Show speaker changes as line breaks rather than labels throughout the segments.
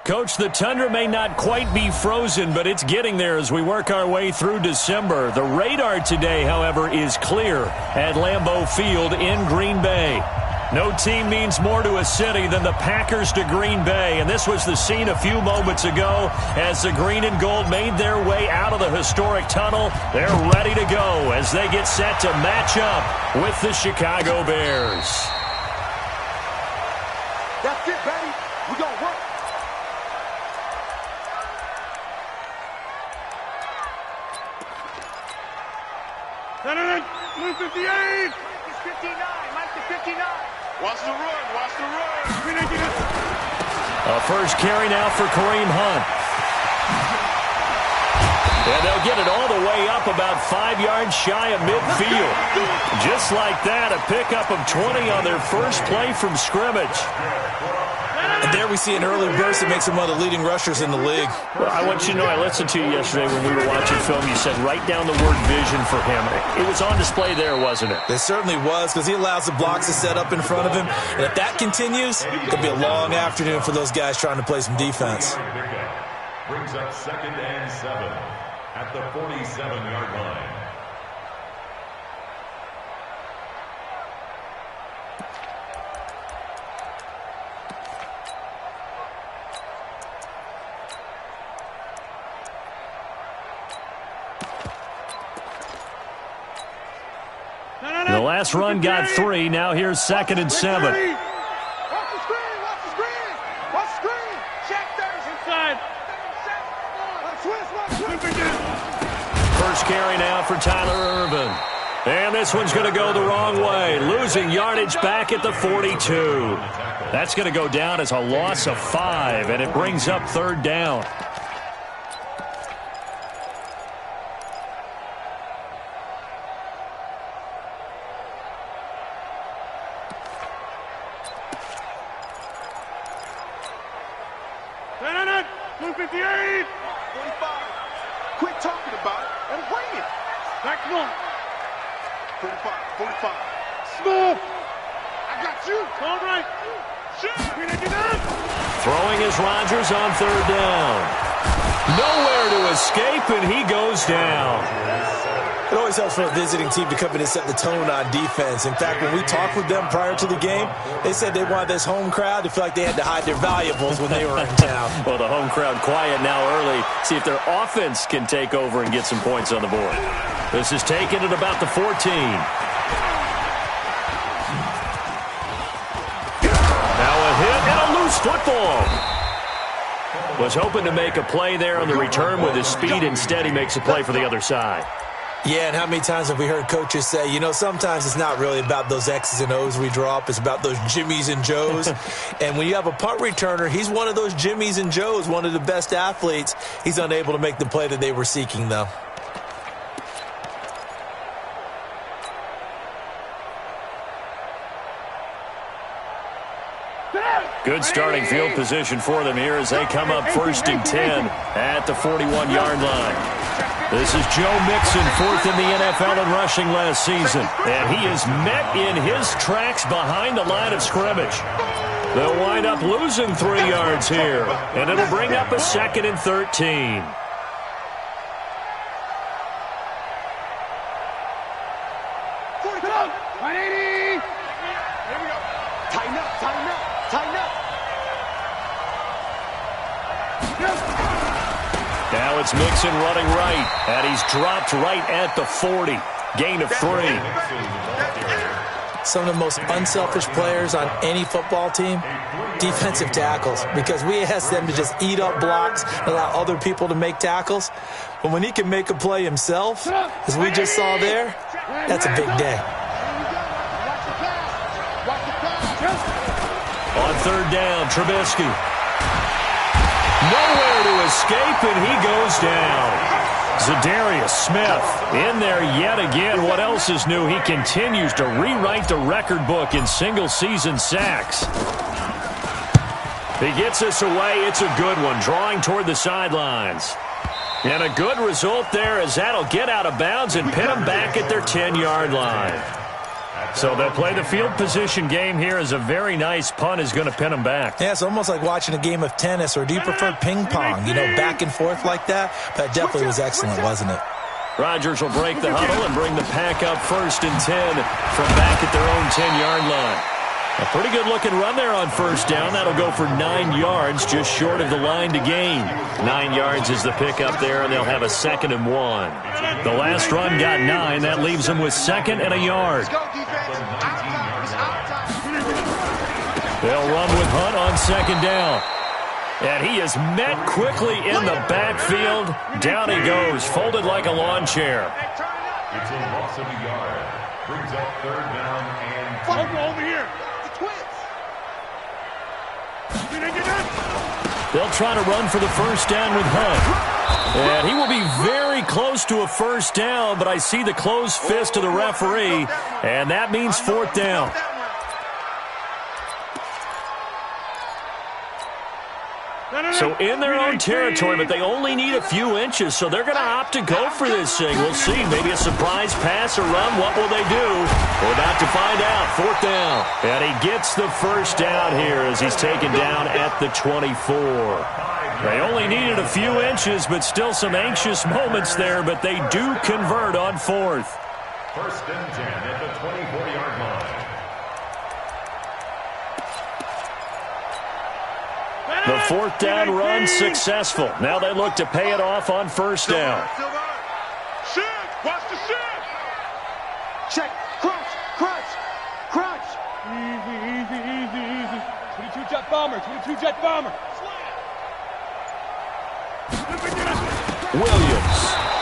Coach, the tundra may not quite be frozen, but it's getting there as we work our way through December. The radar today, however, is clear at Lambeau Field in Green Bay. No team means more to a city than the Packers to Green Bay, and this was the scene a few moments ago as the green and gold made their way out of the historic tunnel. They're ready to go as they get set to match up with the Chicago Bears.
That's it, baby. We're going to work.
Move 58! It's 59. Mike to 59.
Watch the run. Watch the run.
A first carry now for Kareem Hunt. And they'll get it all the way up about 5 yards shy of midfield. Just like that, a pickup of 20 on their first play from scrimmage.
And there we see an early burst that makes him one of the leading rushers in the league.
Well, I want you to know, I listened to you yesterday when we were watching film. You said write down the word vision for him. It was on display there, wasn't it?
It certainly was, because he allows the blocks to set up in front of him. And if that continues, it could be a long afternoon for those guys trying to play some defense.
Brings up 2nd and 7 at the 47-yard line.
The last run got 3. Now here's 2nd and 7.
Watch the screen. Watch the screen. Watch the screen. Check theirs inside.
First carry now for Tyler Irvin. And this one's going to go the wrong way. Losing yardage back at the 42. That's going to go down as a loss of 5, and it brings up 3rd down.
Move 58.
45. Quit talking about it and bring it.
Back to one.
45. 45.
Smooth. I got you. All right.
Throwing is Rodgers on 3rd down. Nowhere to escape, and he goes down.
It always helps for a visiting team to come in and set the tone on defense. In fact, when we talked with them prior to the game, they said they wanted this home crowd to feel like they had to hide their valuables when they were in town.
Well, the home crowd quiet now early. See if their offense can take over and get some points on the board. This is taken at about the 14. Now a hit and a loose football. Was hoping to make a play there on the return with his speed. Instead, he makes a play for the other side.
Yeah, and how many times have we heard coaches say, you know, sometimes it's not really about those X's and O's we draw up. It's about those Jimmies and Joes. And when you have a punt returner, he's one of those Jimmies and Joes, one of the best athletes. He's unable to make the play that they were seeking, though.
Good starting field position for them here as they come up 1st and 10 at the 41-yard line. This is Joe Mixon, 4th in the NFL in rushing last season. And he is met in his tracks behind the line of scrimmage. They'll wind up losing 3 yards here, and it'll bring up a 2nd and 13. Now it's Mixon running right, and he's dropped right at the 40. Gain of 3.
Some of the most unselfish players on any football team, defensive tackles, because we ask them to just eat up blocks and allow other people to make tackles. But when he can make a play himself, as we just saw there, that's a big day.
On 3rd down, Trubisky. Nowhere to escape, and he goes down. Za'Darius Smith in there yet again. What else is new? He continues to rewrite the record book in single-season sacks. He gets us away. It's a good one, drawing toward the sidelines. And a good result there as that'll get out of bounds and pin them back at their 10-yard line. So they'll play the field position game here as a very nice punt is going to pin them back.
Yeah, it's almost like watching a game of tennis, or do you prefer ping pong? You know, back and forth like that? That definitely was excellent, wasn't it?
Rodgers will break the huddle and bring the pack up 1st and 10 from back at their own 10-yard line. A pretty good-looking run there on 1st down. That'll go for 9 yards, just short of the line to gain. 9 yards is the pickup there, and they'll have a 2nd and 1. The last run got 9. That leaves them with 2nd and a yard. They'll run with Hunt on 2nd down. And he is met quickly in the backfield. Down he goes, folded like a lawn chair.
It's a loss of a yard. Brings up 3rd down and 2.
Over here.
They'll try to run for the 1st down with Hunt. And he will be very close to a 1st down, but I see the closed fist of the referee, and that means 4th down. So in their own territory, but they only need a few inches, so they're going to opt to go for this thing. We'll see. Maybe a surprise pass or run. What will they do? We're about to find out. 4th down. And he gets the 1st down here as he's taken down at the 24. They only needed a few inches, but still some anxious moments there, but they do convert on 4th.
1st and 10 at the 24-yard line.
The 4th down run successful. Now they look to pay it off on 1st down.
Shift! Watch the shift!
Check. Crunch. Crunch. Crunch.
Easy. 22 jet bomber. 22 jet bomber.
Williams.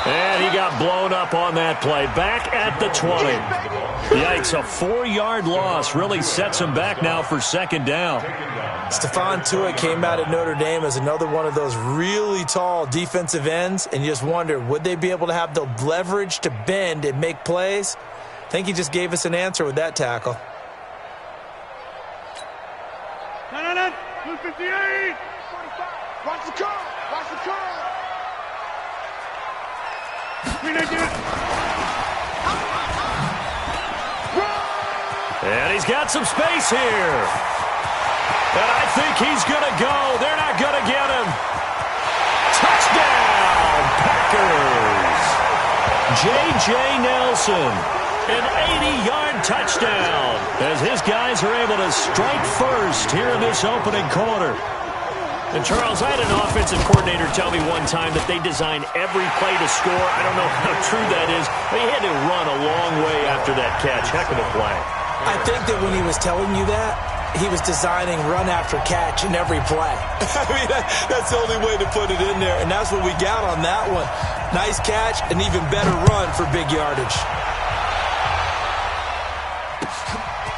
And he got blown up on that play. Back at the 20. Yikes, a 4-yard loss really sets him back now for 2nd down.
Stephon Tuitt came out of Notre Dame as another one of those really tall defensive ends, and you just wonder, would they be able to have the leverage to bend and make plays? I think he just gave us an answer with that tackle.
258!
Watch the curl. Watch the curl.
And he's got some space here. And I think he's going to go. They're not going to get him. Touchdown, Packers. J.J. Nelson, an 80-yard touchdown as his guys are able to strike first here in this opening quarter. And, Charles, I had an offensive coordinator tell me one time that they design every play to score. I don't know how true that is, but he had to run a long way after that catch. Heck of a play.
I think that when he was telling you that, he was designing run after catch in every play. I mean, that's the only way to put it in there, and that's what we got on that one. Nice catch, an even better run for big yardage.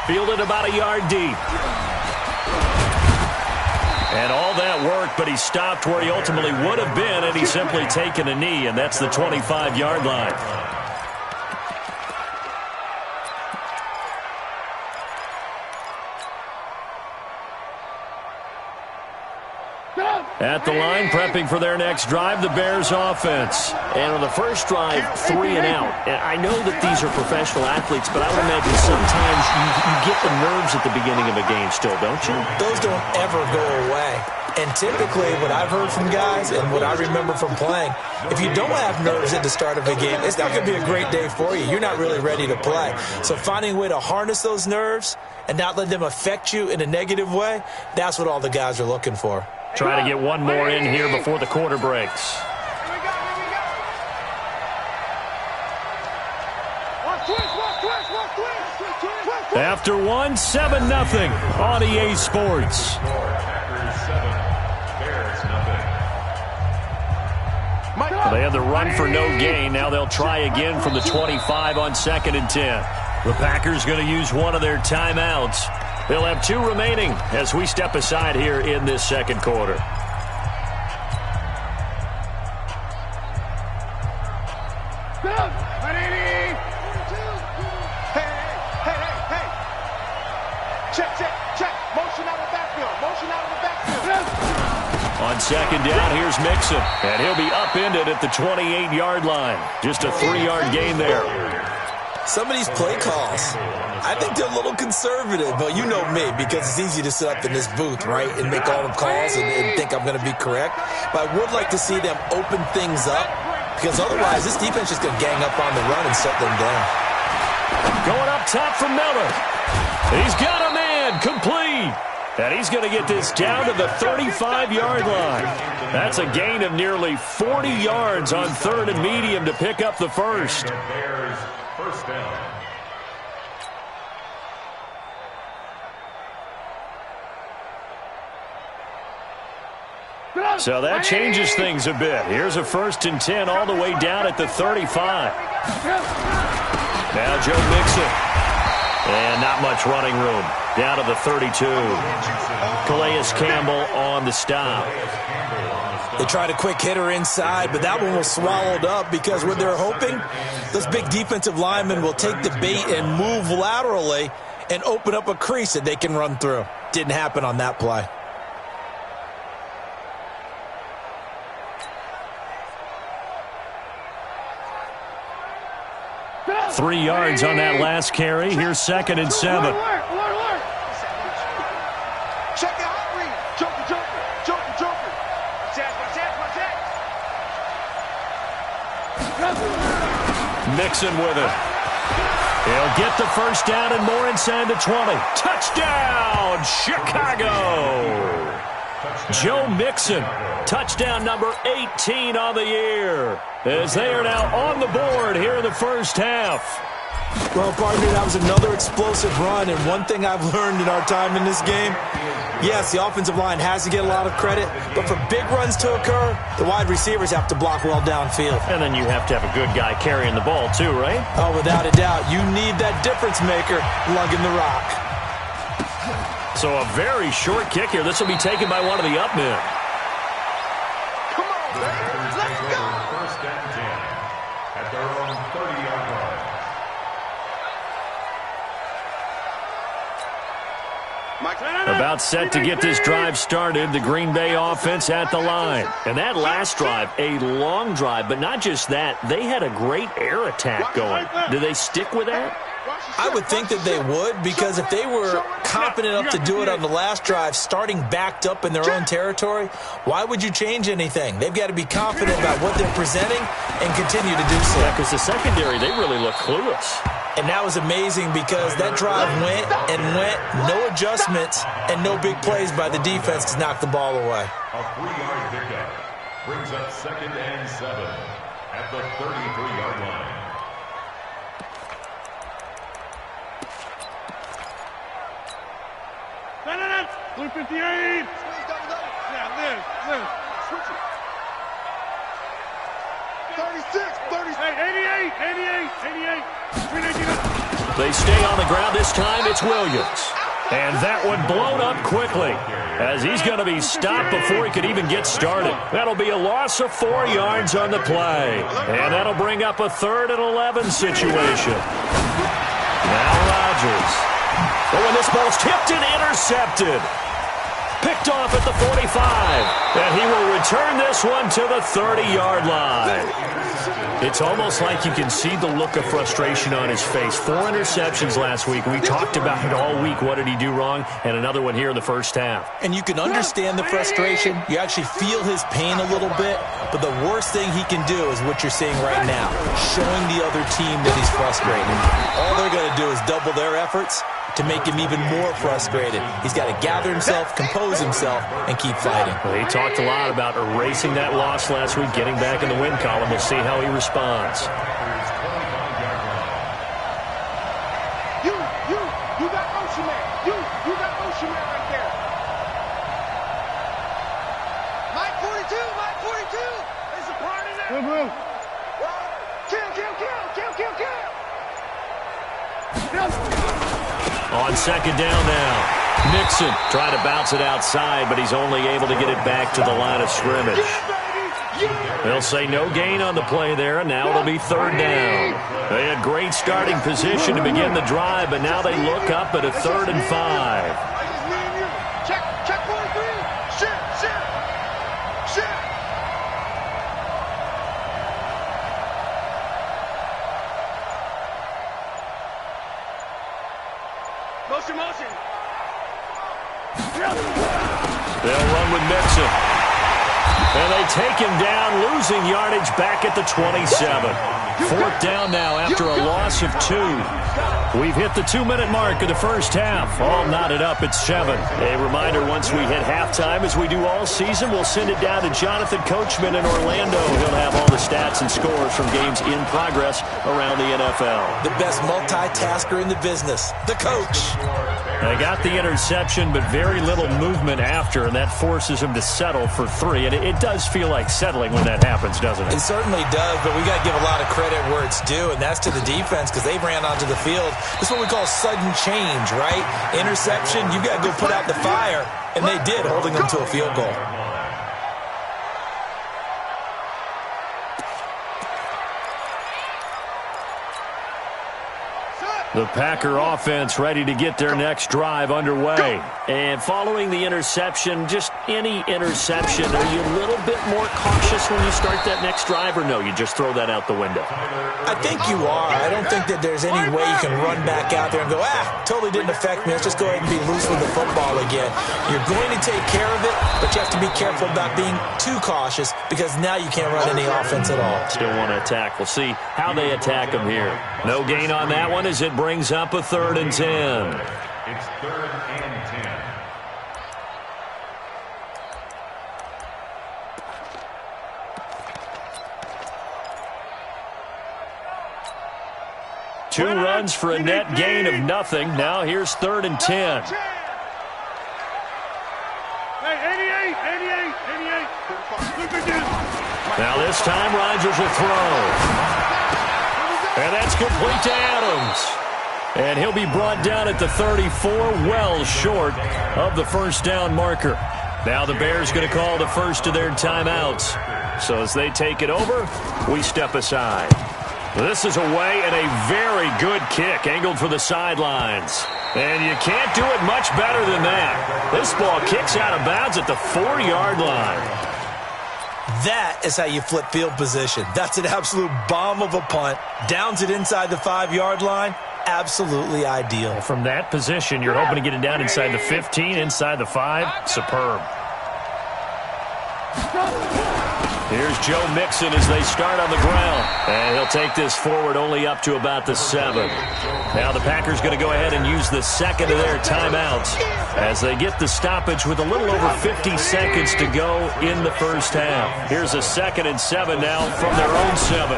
Fielded about a yard deep. And all that worked, but he stopped where he ultimately would have been, and he's simply taken a knee, and that's the 25-yard line. At the line, prepping for their next drive, the Bears offense. And on the first drive, 3 and out. And I know that these are professional athletes, but I would imagine sometimes you get the nerves at the beginning of a game still, don't you?
Those don't ever go away. And typically, what I've heard from guys and what I remember from playing, if you don't have nerves at the start of a game, it's not going to be a great day for you. You're not really ready to play. So finding a way to harness those nerves and not let them affect you in a negative way, that's what all the guys are looking for.
Try to get one more in here before the quarter breaks. After 1, 7-0 on EA Sports. They had the run for no gain. Now they'll try again from the 25 on 2nd and 10. The Packers going to use one of their timeouts. They'll have 2 remaining as we step aside here in this second quarter.
Check. Motion out of the backfield.
On 2nd down, here's Mixon. And he'll be upended at the 28-yard line. Just a 3-yard gain there.
Some of these play calls, I think they're a little conservative, but you know me, because it's easy to sit up in this booth, right, and make all the calls and think I'm going to be correct. But I would like to see them open things up, because otherwise this defense is going to gang up on the run and shut them down.
Going up top for Miller. He's got a man, complete. And he's going to get this down to the 35-yard line. That's a gain of nearly 40 yards on 3rd and medium to pick up the first.
Bears first down.
So that changes things a bit. Here's a 1st and 10 all the way down at the 35. Now Joe Mixon. And not much running room. Down to the 32. Calais Campbell on the stop.
They tried a quick hitter inside, but that one was swallowed up because what they're hoping, those big defensive linemen will take the bait and move laterally and open up a crease that they can run through. Didn't happen on that play.
3 yards on that last carry. Here's 2nd and 7.
Check it out, read. Joker.
Mixon with it. He'll get the first down and more inside the 20. Touchdown, Chicago! Joe Mixon, touchdown number 18 on the year, as they are now on the board here in the first half.
Well, partner, that was another explosive run, and one thing I've learned in our time in this game, yes, the offensive line has to get a lot of credit, but for big runs to occur, the wide receivers have to block well downfield.
And then you have to have a good guy carrying the ball too, right?
Oh, without a doubt. You need that difference maker lugging the rock.
So a very short kick here. This will be taken by one of the up men.
Come on, man. Let's go.
First and 10 at their own 30-yard line.
About set to get this drive started, the Green Bay offense at the line. And that last drive, a long drive, but not just that, they had a great air attack going. Do they stick with that?
I would think that they would, because if they were confident enough to do it on the last drive, starting backed up in their own territory, why would you change anything? They've got to be confident about what they're presenting and continue to do so.
Yeah, because the secondary, they really look clueless.
And that was amazing because that drive went and went, no adjustments and no big plays by the defense to knock the ball away.
A 3-yard pickup brings up 2nd and 7 at the 33-yard line.
Blue 58. Yeah, Liz.
Switch it. 36, 36.
Hey, 88.
They stay on the ground. This time it's Williams. And that one blown up quickly as he's going to be stopped before he could even get started. That'll be a loss of 4 yards on the play. And that'll bring up a 3rd and 11 situation. Now Rodgers. Oh, and this ball's tipped and intercepted. Picked off at the 45. And he will return this one to the 30-yard line. It's almost like you can see the look of frustration on his face. 4 interceptions last week. We talked about it all week. What did he do wrong? And another one here in the first half.
And you can understand the frustration. You actually feel his pain a little bit. But the worst thing he can do is what you're seeing right now, showing the other team that he's frustrated. All they're going to do is double their efforts to make him even more frustrated. He's got to gather himself, compose himself, and keep fighting.
Well, he talked a lot about erasing that loss last week, getting back in the win column. We'll see how he responds.
You got Ocean Man. You got Ocean Man right there. Mike 42. There's a part in there.
Blue.
Kill.
On 2nd down now. Mixon trying to bounce it outside, but he's only able to get it back to the line of scrimmage. They'll say no gain on the play there, and now it'll be 3rd down. They had great starting position to begin the drive, but now they look up at a 3rd and 5.
Check 43. Shit.
Motion, motion.
They'll run with Mixon. And they take him down, losing yardage back at the 27. Fourth down now after a loss of 2. We've hit the 2-minute mark of the first half. All knotted up at 7. A reminder, once we hit halftime, as we do all season, we'll send it down to Jonathan Coachman in Orlando. He'll have all the stats and scores from games in progress around the NFL.
The best multitasker in the business, the coach.
They got the interception, but very little movement after, and that forces him to settle for 3. And it does feel like settling when that happens, doesn't it?
It certainly does, but we got to give a lot of credit where it's due, and that's to the defense because they ran onto the field. This is what we call sudden change, right? Interception, you got to go put out the fire, and they did, holding them to a field goal.
The Packer offense ready to get their next drive underway. And following the interception, just any interception, are you a little bit more cautious when you start that next drive, or no, you just throw that out the window?
I think you are. I don't think that there's any way you can run back out there and go, totally didn't affect me. Let's just go ahead and be loose with the football again. You're going to take care of it, but you have to be careful about being too cautious because now you can't run any offense at all.
Still want to attack. We'll see how they attack them here. No gain on that one as it brings up a 3rd and 10.
It's 3rd and 10.
Two runs for a net gain of nothing. Now here's 3rd and 10.
Hey, 88.
Now this time Rodgers will throw. And that's complete to Adams. And he'll be brought down at the 34, well short of the first down marker. Now the Bears going to call the first of their timeouts. So as they take it over, we step aside. This is away and a very good kick angled for the sidelines. And you can't do it much better than that. This ball kicks out of bounds at the 4-yard line.
That is how you flip field position. That's an absolute bomb of a punt. Downs it inside the 5-yard line. Absolutely ideal.
From that position, you're hoping to get it down inside the 15, inside the 5. Superb. Here's Joe Mixon as they start on the ground. And he'll take this forward only up to about the 7. Now the Packers going to go ahead and use the second of their timeouts as they get the stoppage with a little over 50 seconds to go in the first half. Here's a 2nd and 7 now from their own 7.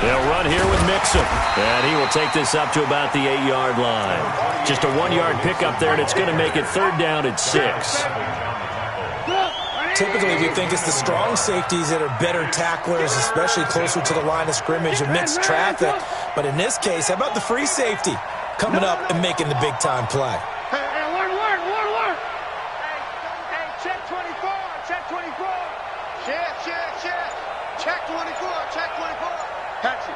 They'll run here with Mixon. And he will take this up to about the 8-yard line. Just a 1-yard pickup there, and it's going to make it 3rd down at 6.
Typically, we think it's the strong safeties that are better tacklers, especially closer to the line of scrimmage amidst traffic. But in this case, how about the free safety coming up and making the big-time play?
Hey, alert. Hey, check 24, check 24. Check 24, check 24. Patch it.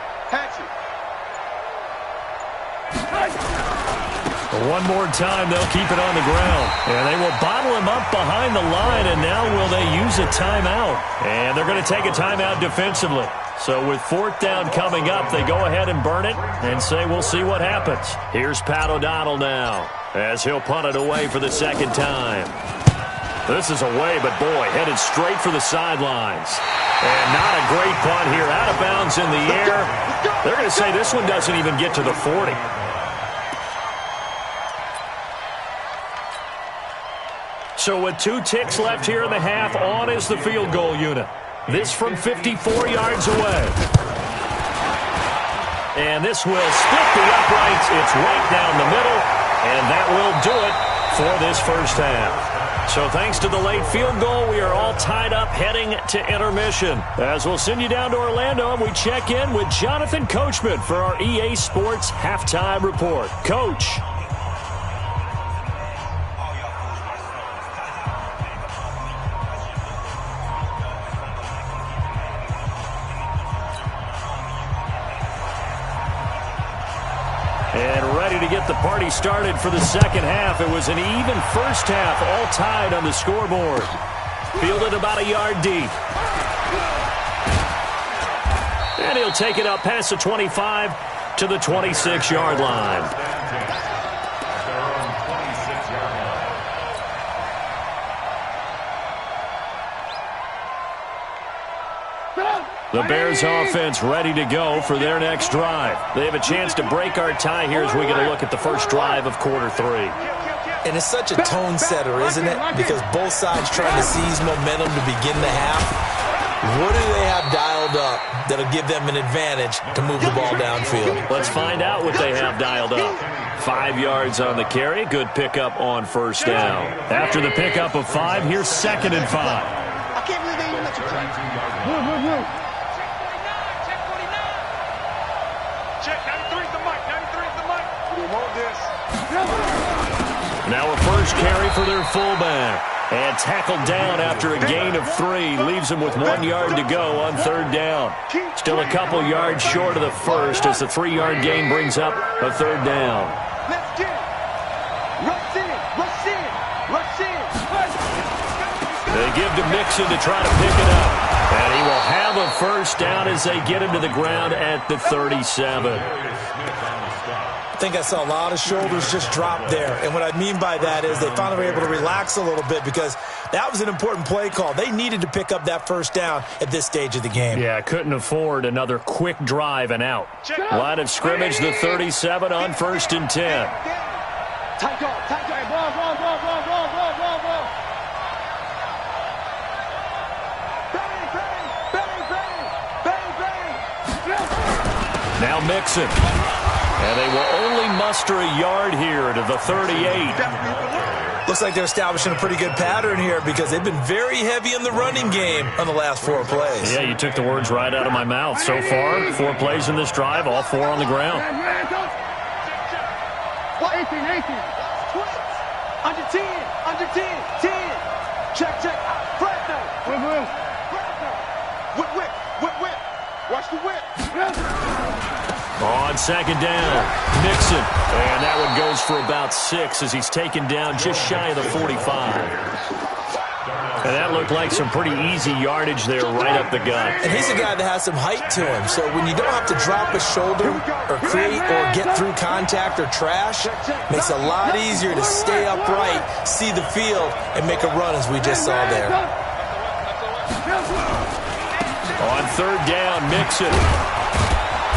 One more time, they'll keep it on the ground. And they will bottle him up behind the line, and now will they use a timeout? And they're going to take a timeout defensively. So with 4th down coming up, they go ahead and burn it and say we'll see what happens. Here's Pat O'Donnell now as he'll punt it away for the 2nd time. This is away, but boy, headed straight for the sidelines. And not a great punt here. Out of bounds in the air. They're going to say this one doesn't even get to the 40. So with 2 ticks left here in the half, on is the field goal unit. This from 54 yards away. And this will split the uprights. It's right down the middle. And that will do it for this first half. So thanks to the late field goal, we are all tied up heading to intermission. As we'll send you down to Orlando, and we check in with Jonathan Coachman for our EA Sports Halftime Report. Coach. And ready to get the party started for the second half. It was an even first half, all tied on the scoreboard. Fielded about a yard deep. And he'll take it up past the 25 to the 26-yard line. The Bears offense ready to go for their next drive. They have a chance to break our tie here as we get a look at the first drive of quarter 3.
And it's such a tone setter, isn't it? Because both sides trying to seize momentum to begin the half. What do they have dialed up that'll give them an advantage to move the ball downfield?
Let's find out what they have dialed up. 5 yards on the carry. Good pickup on first down. After the pickup of 5, here's 2nd and 5.
I can't believe they even let you play.
Check, 93 is the mic, 93 is the mic.
We want this.
Now a first carry for their fullback. And tackled down after a gain of 3. Leaves him with 1 yard to go on 3rd down. Still a couple yards short of the first as the 3-yard gain brings up a 3rd down.
Let's get it. Rush in, rush in, rush in.
They give to Mixon to try to pick it up. And he will have a first down as they get him to the ground at the 37.
I think I saw a lot of shoulders just drop there. And what I mean by that is they finally were able to relax a little bit because that was an important play call. They needed to pick up that first down at this stage of the game.
Yeah, couldn't afford another quick drive and out. Line of scrimmage, the 37 on 1st and 10.
Tight guard, tight guard. Ball. Bang.
Now Mixon. And they will only muster a yard here to the 38.
Looks like they're establishing a pretty good pattern here because they've been very heavy in the running game on the last 4 plays.
Yeah, you took the words right out of my mouth. So far, 4 plays in this drive, all 4 on the ground.
18. Under 10. 10. Check. Fresno. Whip. Watch the whip.
On 2nd down, Mixon. And that one goes for about 6 as he's taken down just shy of the 45. And that looked like some pretty easy yardage there right up the gut.
And he's a guy that has some height to him. So when you don't have to drop a shoulder or create or get through contact or trash, makes it a lot easier to stay upright, see the field, and make a run as we just saw there.
On 3rd down, Mixon.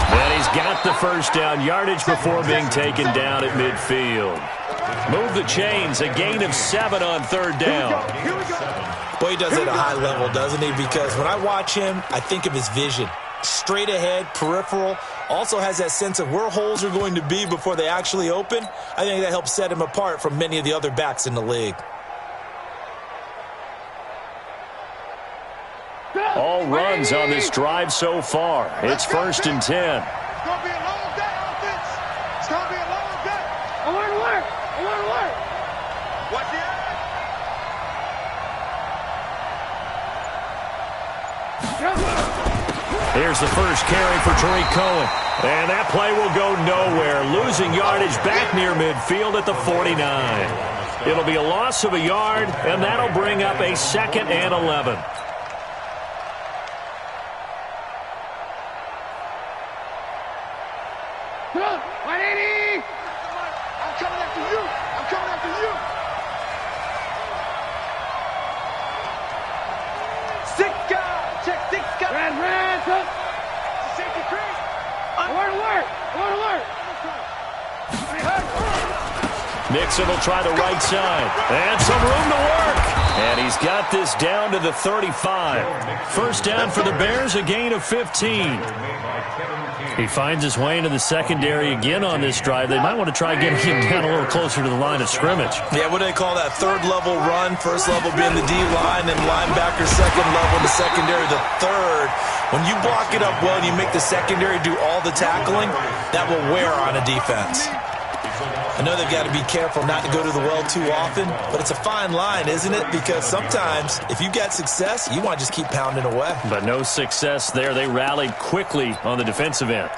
And he's got the first down yardage before being taken down at midfield. Move the chains, a gain of 7 on 3rd down.
Boy, he does it at a high level, doesn't he? Because when I watch him, I think of his vision. Straight ahead, peripheral, also has that sense of where holes are going to be before they actually open. I think that helps set him apart from many of the other backs in the league.
All runs on this drive so far. It's 1st and 10.
It's going to be a long day, offense. It's going to be a long day. Alert. Watch the eye.
Here's the first carry for Tariq Cohen. And that play will go nowhere. Losing yardage back near midfield at the 49. It'll be a loss of a yard, and that'll bring up a 2nd and 11. Mixon will try the right side. And some room to work. And he's got this down to the 35. First down for the Bears, a gain of 15. He finds his way into the secondary again on this drive. They might want to try getting him down a little closer to the line of scrimmage.
Yeah, what do they call that? 3rd level run. 1st level being the D-line, and linebacker 2nd level, the secondary the 3rd. When you block it up well and you make the secondary do all the tackling, that will wear on a defense. I know they've got to be careful not to go to the well too often, but it's a fine line, isn't it? Because sometimes if you get success, you want to just keep pounding away.
But no success there. They rallied quickly on the defensive end.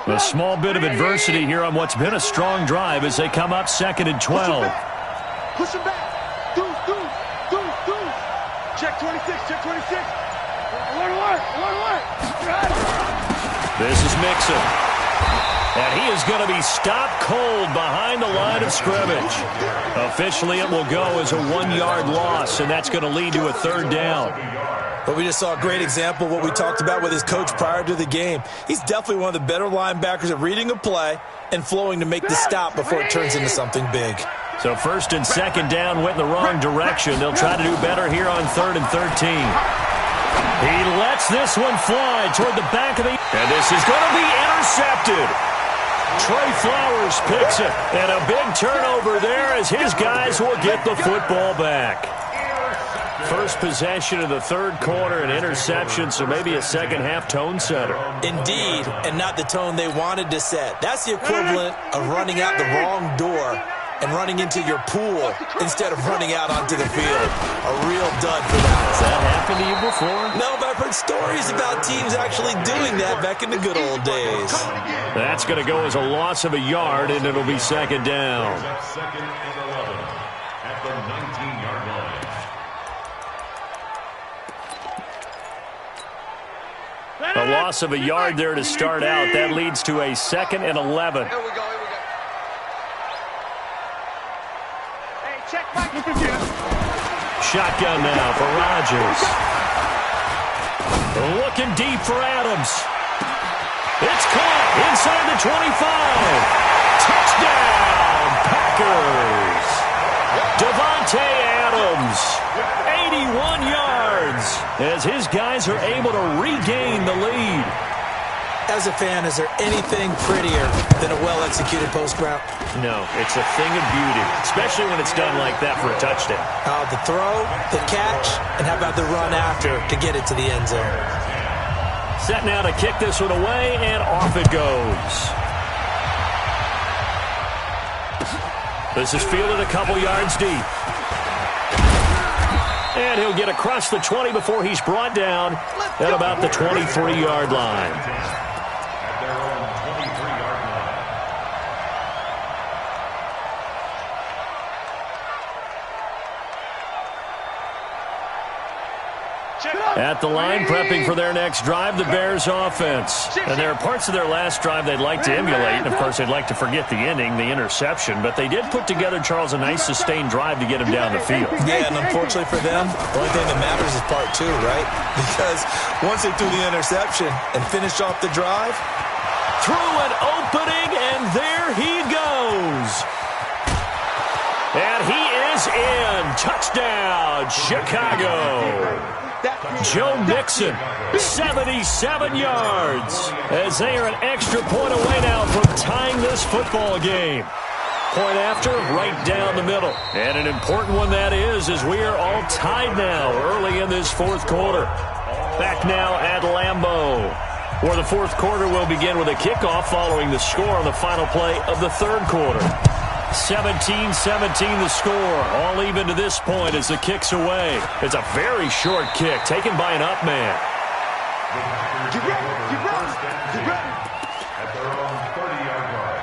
A small bit of adversity here on what's been a strong drive as they come up 2nd and 12.
Push him back. Deuce. Check 26. Alert.
This is Mixon. And he is going to be stopped cold behind the line of scrimmage. Officially, it will go as a 1-yard loss, and that's going to lead to a third down.
But we just saw a great example of what we talked about with his coach prior to the game. He's definitely one of the better linebackers at reading a play and flowing to make the stop before it turns into something big.
So first and second down went in the wrong direction. They'll try to do better here on 3rd and 13. He lets this one fly toward the back of the... And this is going to be intercepted. Trey Flowers picks it. And a big turnover there as his guys will get the football back. First possession of the third quarter, an interception, so maybe a second-half tone setter.
Indeed, and not the tone they wanted to set. That's the equivalent of running out the wrong door and running into your pool instead of running out onto the field. A real dud for that.
Has that happened to you before?
No, but I've heard stories about teams actually doing that back in the good old days.
That's going to go as a loss of a yard, and it'll be second down.
Second and 11 at the 19-yard line.
A loss of a yard there to start out. That leads to a 2nd and 11.
Here we go. Hey, check back.
Shotgun now for Rodgers. Looking deep for Adams. It's caught inside the 25. Touchdown, Packers. Devontae Adams, 81 yards, as his guys are able to regain the lead.
As a fan, is there anything prettier than a well-executed post route?
No, it's a thing of beauty, especially when it's done like that for a touchdown.
The throw, the catch, and how about the run after to get it to the end zone?
Set now to kick this one away, and off it goes. This is fielded a couple yards deep. And he'll get across the 20 before he's brought down at about the 23-yard line.
At their own 23-yard line.
At the line, prepping for their next drive, the Bears offense. And there are parts of their last drive they'd like to emulate. And, of course, they'd like to forget the ending, the interception. But they did put together, Charles, a nice sustained drive to get him down the field.
Yeah, and unfortunately for them, the only thing that matters is part 2, right? Because once they threw the interception and finished off the drive,
through an opening, and there he goes. And he is in. Touchdown, Chicago. Joe Mixon, 77 yards, as they are an extra point away now from tying this football game. Point after, right down the middle. And an important one that is, as we are all tied now early in this fourth quarter. Back now at Lambeau, where the fourth quarter will begin with a kickoff following the score on the final play of the third quarter. 17-17 the score, all even to this point as the kick's away. It's a very short kick taken by an up man.
Get ready.
At their own 30-yard line.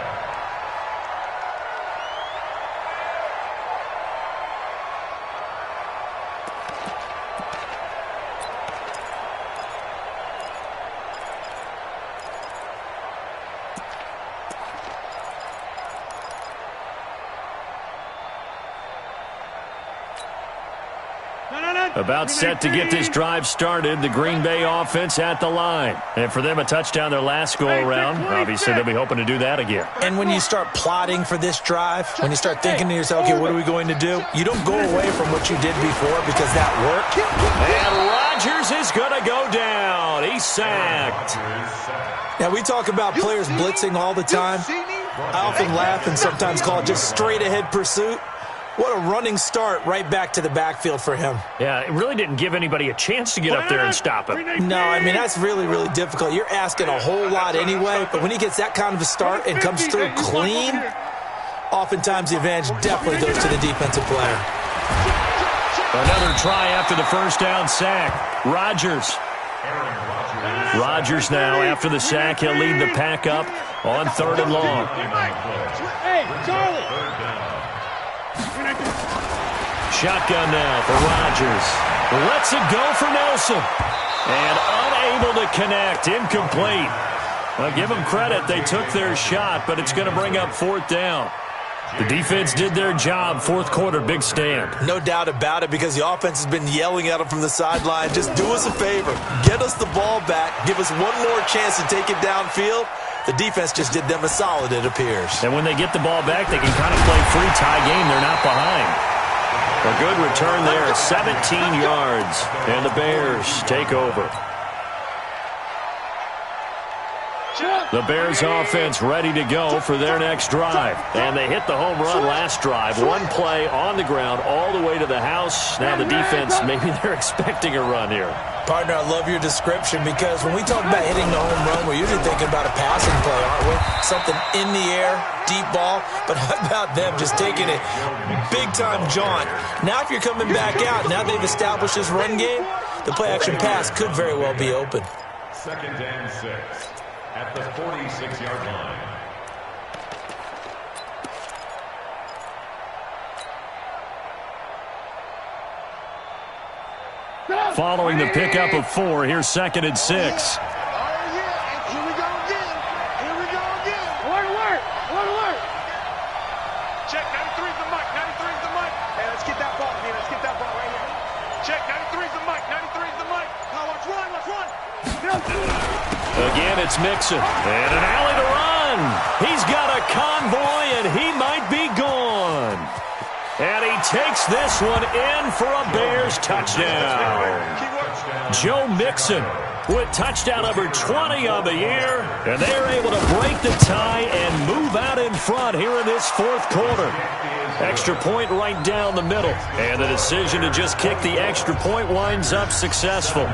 About set to get this drive started, the Green Bay offense at the line. And for them, a touchdown their last go-around. Obviously, they'll be hoping to do that again.
And when you start plotting for this drive, when you start thinking to yourself, okay, what are we going to do? You don't go away from what you did before because that worked.
And Rodgers is going to go down. He's sacked.
Now, we talk about players blitzing all the time. I often laugh and sometimes call it just straight-ahead pursuit. What a running start right back to the backfield for him.
Yeah, it really didn't give anybody a chance to get up there and stop him.
No, I mean, that's really, really difficult. You're asking a whole lot anyway, but when he gets that kind of a start and comes through clean, oftentimes the advantage definitely goes to the defensive player.
Another try after the first down sack. Rodgers now, after the sack, he'll lead the pack up on 3rd and long.
Hey, Charlie.
Shotgun now for Rodgers. Lets it go for Nelson. And unable to connect. Incomplete. Well, give them credit. They took their shot, but it's going to bring up fourth down. The defense did their job. Fourth quarter, big stand.
No doubt about it, because the offense has been yelling at them from the sideline. Just do us a favor. Get us the ball back. Give us one more chance to take it downfield. The defense just did them a solid, it appears.
And when they get the ball back, they can kind of play free tie game. They're not behind. A good return there, 17 yards. And the Bears take over. The Bears offense ready to go for their next drive. And they hit the home run last drive. One play on the ground all the way to the house. Now the defense, maybe they're expecting a run here.
Partner, I love your description, because when we talk about hitting the home run, we're usually thinking about a passing play, aren't we? Something in the air, deep ball. But how about them just taking it big-time jaunt? Now if you're coming back out, now they've established this run game, the play-action pass could very well be open.
2nd and 6 at the 46-yard line.
Following the pickup of 4, here's 2nd and 6.
Oh, yeah. Here we go again. Here we go again.
Alert.
Check, 93's the mic. 93's the mic. Hey, let's get that ball, man. Let's get that ball right here. Check, 93's the mic. 93's the mic. Now let's run.
Again, it's Mixon. And an alley to run. He's got a convoy, and he might be gone. And he takes this one in for a Bears touchdown. Joe Mixon with touchdown number 20 on the year. And they're able to break the tie and move out in front here in this fourth quarter. Extra point right down the middle. And the decision to just kick the extra point winds up successful.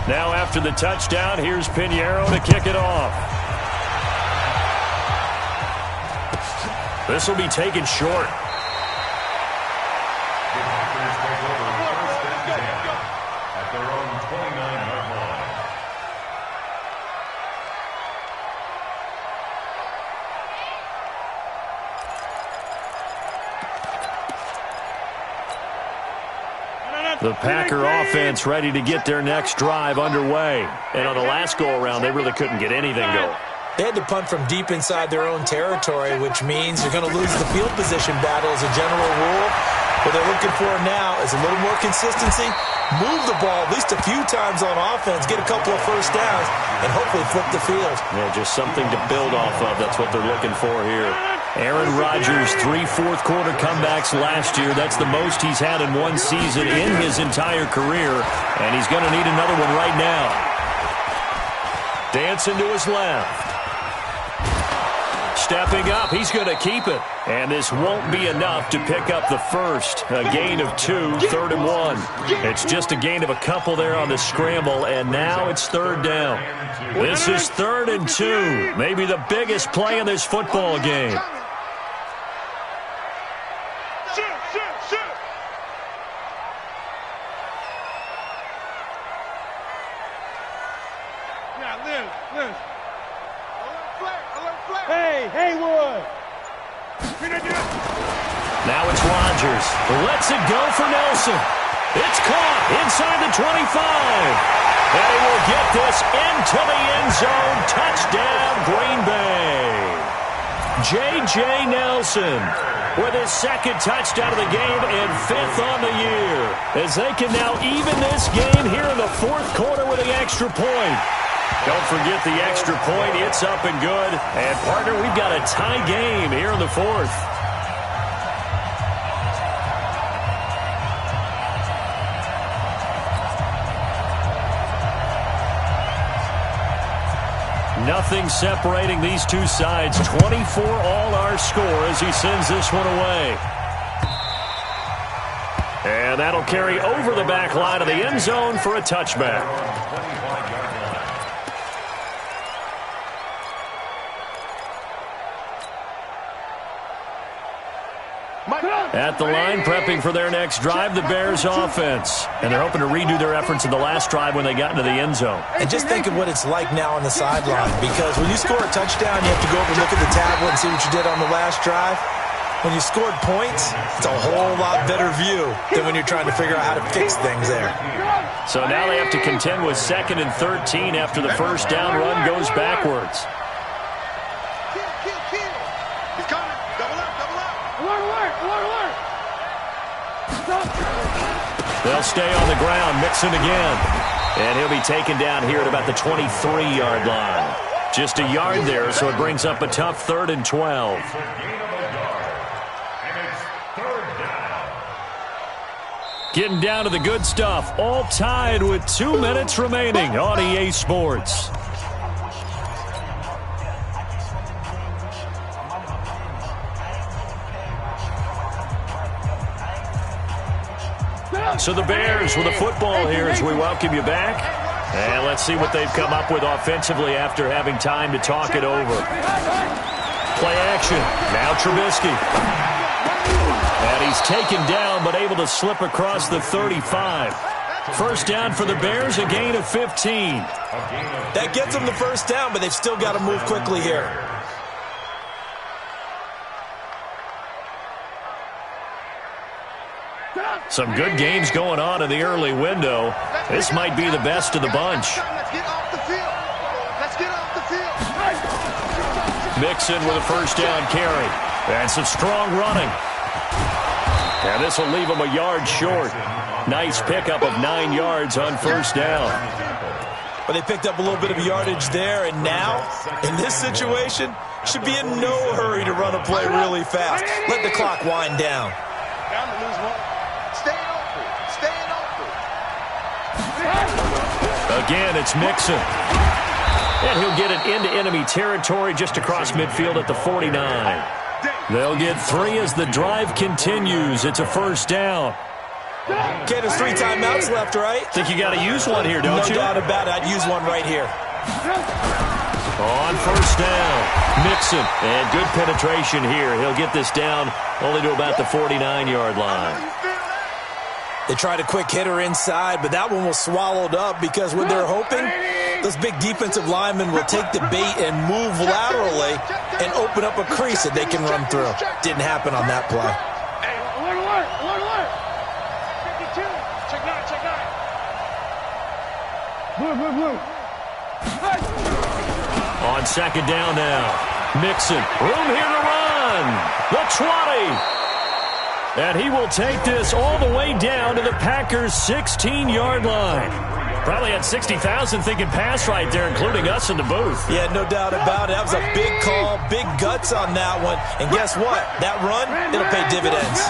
Now after the touchdown, here's Pinheiro to kick it off. This will be taken short.
At their own 29-yard line.
The Packer offense ready to get their next drive underway. And on the last go-around, they really couldn't get anything going.
They had to punt from deep inside their own territory, which means you're going to lose the field position battle as a general rule. What they're looking for now is a little more consistency, move the ball at least a few times on offense, get a couple of first downs, and hopefully flip the field.
Yeah, just something to build off of. That's what they're looking for here. Aaron Rodgers, 3 fourth-quarter comebacks last year. That's the most he's had in one season in his entire career, and he's going to need another one right now. Dancing to his left. Stepping up, he's going to keep it. And this won't be enough to pick up the first. A gain of 2, 3rd and 1. It's just a gain of a couple there on the scramble, and now it's 3rd down. This is 3rd and 2. Maybe the biggest play in this football game.
Shoot. Now, Liz. Alert flare.
Hey, Haywood.
Now it's Rodgers. Lets it go for Nelson. It's caught inside the 25. And he will get this into the end zone. Touchdown, Green Bay. J.J. Nelson with his 2nd touchdown of the game and 5th on the year. As they can now even this game here in the 4th quarter with the extra point. Don't forget the extra point. It's up and good. And, partner, we've got a tie game here in the 4th. Nothing separating these two sides. 24 all our score as he sends this one away. And that'll carry over the back line of the end zone for a touchback. At the line, prepping for their next drive, the Bears offense. And they're hoping to redo their efforts in the last drive when they got into the end zone.
And just think of what it's like now on the sideline, because when you score a touchdown, you have to go over and look at the tablet and see what you did on the last drive. When you scored points, it's a whole lot better view than when you're trying to figure out how to fix things there.
So now they have to contend with 2nd and 13 after the first down run goes backwards.
He's coming. Double up, double up.
Alert.
They'll stay on the ground. Mixon again. And he'll be taken down here at about the 23-yard line. Just a yard there, so it brings up a tough 3rd and 12. Getting down to the good stuff. All tied with 2 minutes remaining on EA Sports. So the Bears with a football here as we welcome you back. And let's see what they've come up with offensively after having time to talk it over. Play action. Now Trubisky. And he's taken down but able to slip across the 35. First down for the Bears, a gain of 15.
That gets them the first down, but they've still got to move quickly here.
Some good games going on in the early window. This might be the best of the bunch.
Let's get off the field. Let's get off the field.
Mixon with a first down carry. And some strong running. And this will leave him a yard short. Nice pickup of 9 yards on first down.
But they picked up a little bit of yardage there, and now, in this situation, should be in no hurry to run a play really fast. Let the clock wind down.
Down to lose one. Staying open. Staying open.
Again, it's Mixon. And he'll get it into enemy territory just across midfield at the 49. They'll get 3 as the drive continues. It's a first down.
Okay, there's 3 timeouts left, right?
Think you got to use one here, don't you?
No doubt about it. I'd use one right here.
On first down, Mixon. And good penetration here. He'll get this down only to about the 49-yard line.
They tried a quick hitter inside, but that one was swallowed up because what they're hoping, those big defensive linemen will take the bait and move laterally and open up a crease that they can run through. Didn't happen on that play.
Alert. 52. Check 9. Blue.
On second down now, Mixon. Room here to run. The 20. And he will take this all the way down to the Packers' 16-yard line. Probably had 60,000 thinking pass right there, including us in the booth.
Yeah, no doubt about it. That was a big call, big guts on that one. And guess what? That run, it'll pay dividends.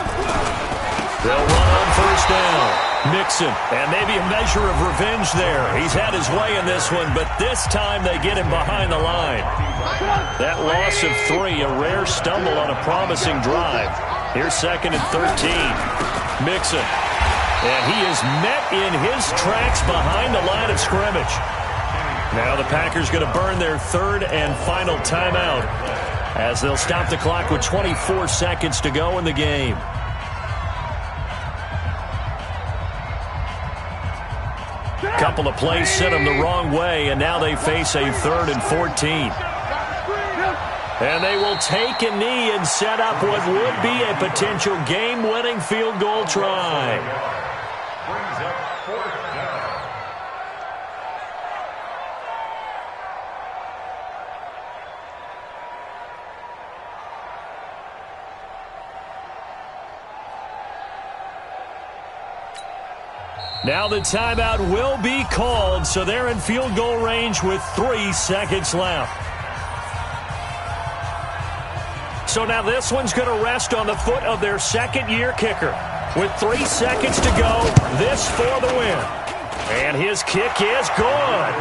They'll run on first down. Mixon, and maybe a measure of revenge there. He's had his way in this one, but this time they get him behind the line. That loss of 3, a rare stumble on a promising drive. Here's 2nd and 13. Mixon. And he is met in his tracks behind the line of scrimmage. Now the Packers going to burn their 3rd and final timeout as they'll stop the clock with 24 seconds to go in the game. Couple of plays sent them the wrong way, and now they face a 3rd and 14. And they will take a knee and set up what would be a potential game-winning field goal try.
Brings up 4th down.
Now the timeout will be called, so they're in field goal range with 3 seconds left. So now this one's going to rest on the foot of their 2nd-year kicker. With 3 seconds to go, this for the win. And his kick is good.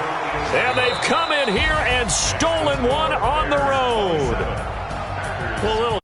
And they've come in here and stolen one on the road. Well, a little